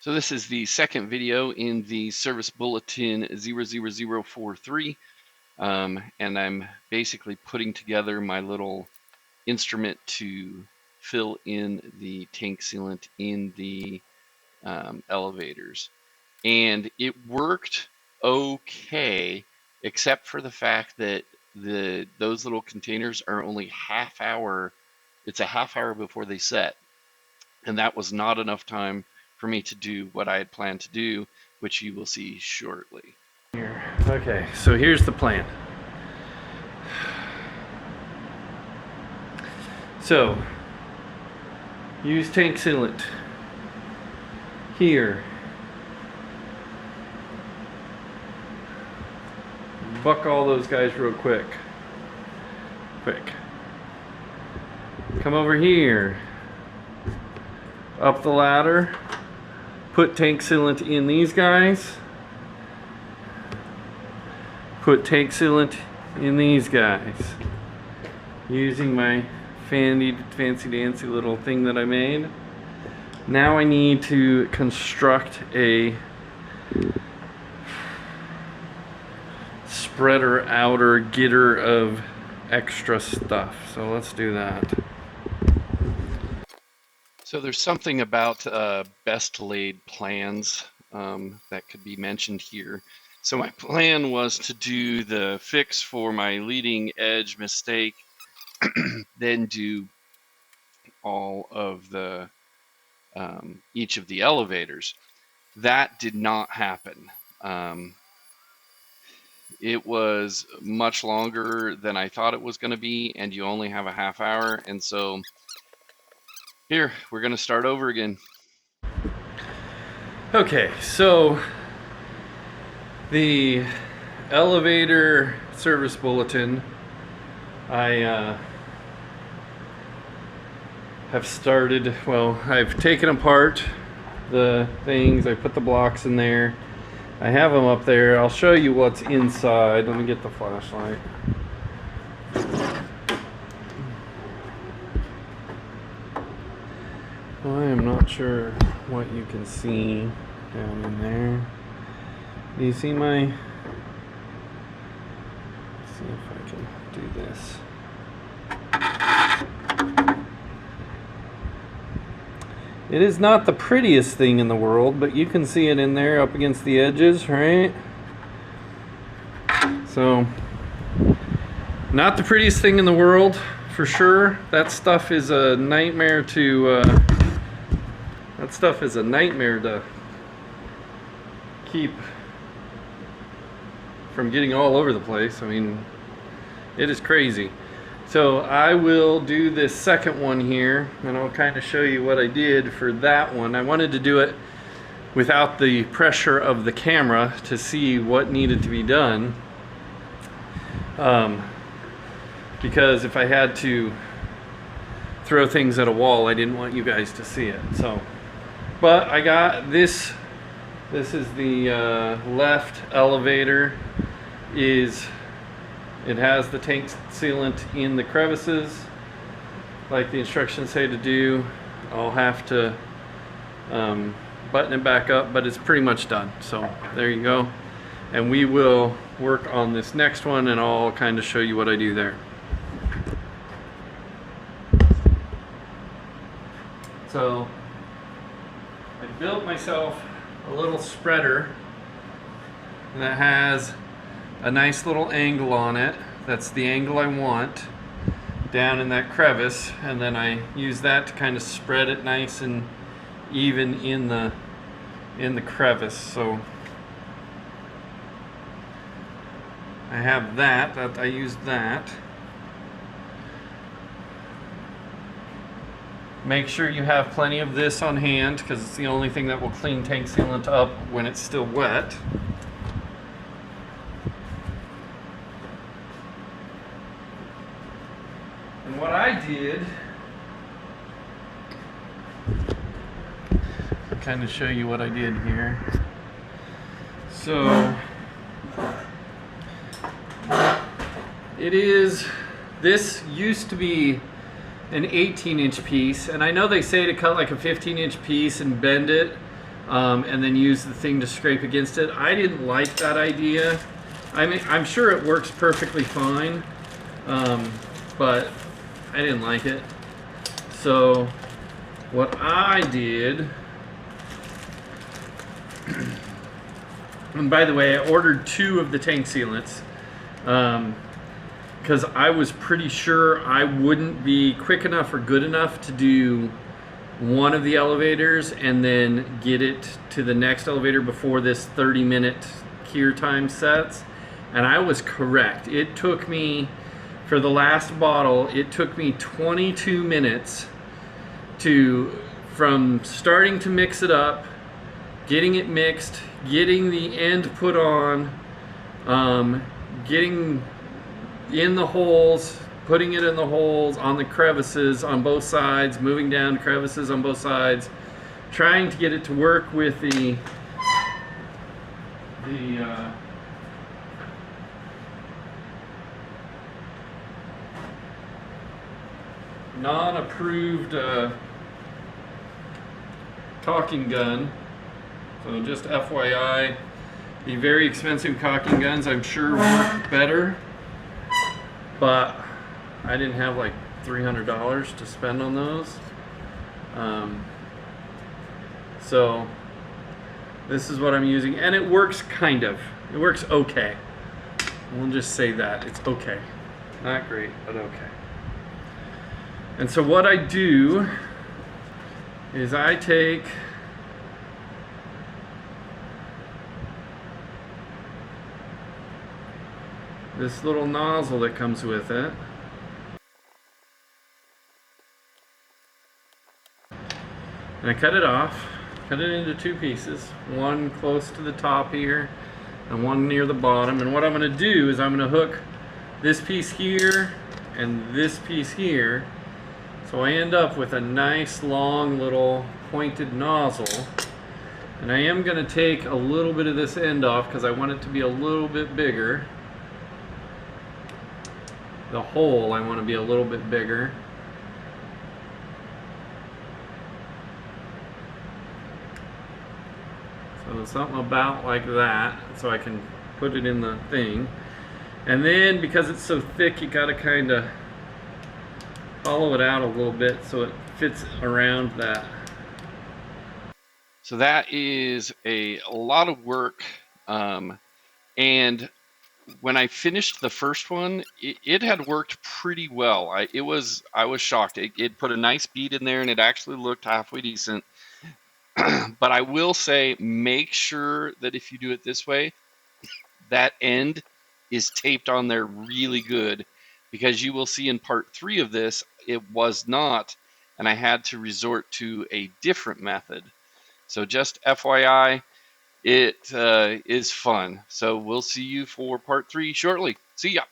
So this is the second video in the service bulletin 00043, and I'm basically putting together my little instrument to fill in the tank sealant in the elevators. And it worked okay, except for the fact that those little containers are only half hour. It's a half hour before they set, and that was not enough time for me to do what I had planned to do, which you will see shortly. Okay, so here's the plan. So, use tank sealant here. Buck all those guys real quick. Come over here. Up the ladder. Put tank sealant in these guys. Put tank sealant in these guys. Using my fancy dancy little thing that I made. Now I need to construct a spreader outer getter of extra stuff. So let's do that. So there's something about best laid plans that could be mentioned here. So my plan was to do the fix for my leading edge mistake, then do all of the each of the elevators. That did not happen. It was much longer than I thought it was going to be, and you only have a half hour, and so here, we're going to start over again. Okay, so the elevator service bulletin, I have started, well, I've taken apart the things, I put the blocks in there, I have them up there. I'll show you what's inside. Let me get the flashlight. Well, I am not sure what you can see down in there. Do you see my... Let's see if I can do this. It is not the prettiest thing in the world, but you can see it in there up against the edges, right? So, not the prettiest thing in the world, for sure. That stuff is a nightmare to... That stuff is a nightmare to keep from getting all over the place. I mean, it is crazy. So I will do this second one here, and I'll kind of show you what I did for that one. I wanted to do it without the pressure of the camera to see what needed to be done. Because if I had to throw things at a wall, I didn't want you guys to see it. So, but I got this. This is the left elevator. It has the tank sealant in the crevices, like the instructions say to do. I'll have to button it back up, but it's pretty much done. So there you go. And we will work on this next one, and I'll kind of show you what I do there. So I built myself a little spreader that has a nice little angle on it. That's the angle I want down in that crevice, and then I use that to kind of spread it nice and even in the crevice. So I have that I used that. Make sure you have plenty of this on hand, because it's the only thing that will clean tank sealant up when it's still wet. And what I did, I'll kind of show you what I did here. So this used to be an 18-inch piece, and I know they say to cut like a 15-inch piece and bend it, and then use the thing to scrape against it. I didn't like that idea. I mean, I'm sure it works perfectly fine, but I didn't like it. So what I did, and by the way, I ordered 2 of the tank sealants because I was pretty sure I wouldn't be quick enough or good enough to do one of the elevators and then get it to the next elevator before this 30-minute cure time sets. And I was correct. It took me, for the last bottle, it took me 22 minutes from starting to mix it up, getting it mixed, getting the end put on, getting in the holes, putting it in the holes, on the crevices on both sides, moving down crevices on both sides, trying to get it to work with the non-approved caulking gun. So just FYI, the very expensive caulking guns I'm sure work better, but I didn't have like $300 to spend on those. So this is what I'm using, and it works kind of. It works okay. We'll just say that. It's okay. Not great, but okay. And so what I do is I take this little nozzle that comes with it, and I cut it off, cut it into 2 pieces, one close to the top here and one near the bottom. And what I'm going to do is I'm going to hook this piece here and this piece here, so I end up with a nice long little pointed nozzle. And I am going to take a little bit of this end off because I want it to be a little bit bigger. The hole I want to be a little bit bigger. So something about like that, so I can put it in the thing. And then because it's so thick, you got to kind of hollow it out a little bit so it fits around that. So that is a lot of work. And when I finished the first one, it had worked pretty well. I was shocked. It put a nice bead in there, and it actually looked halfway decent. But I will say, make sure that if you do it this way, that end is taped on there really good, because you will see in part 3 of this, it was not, and I had to resort to a different method. So just FYI, it is fun. So we'll see you for part 3 shortly. See ya.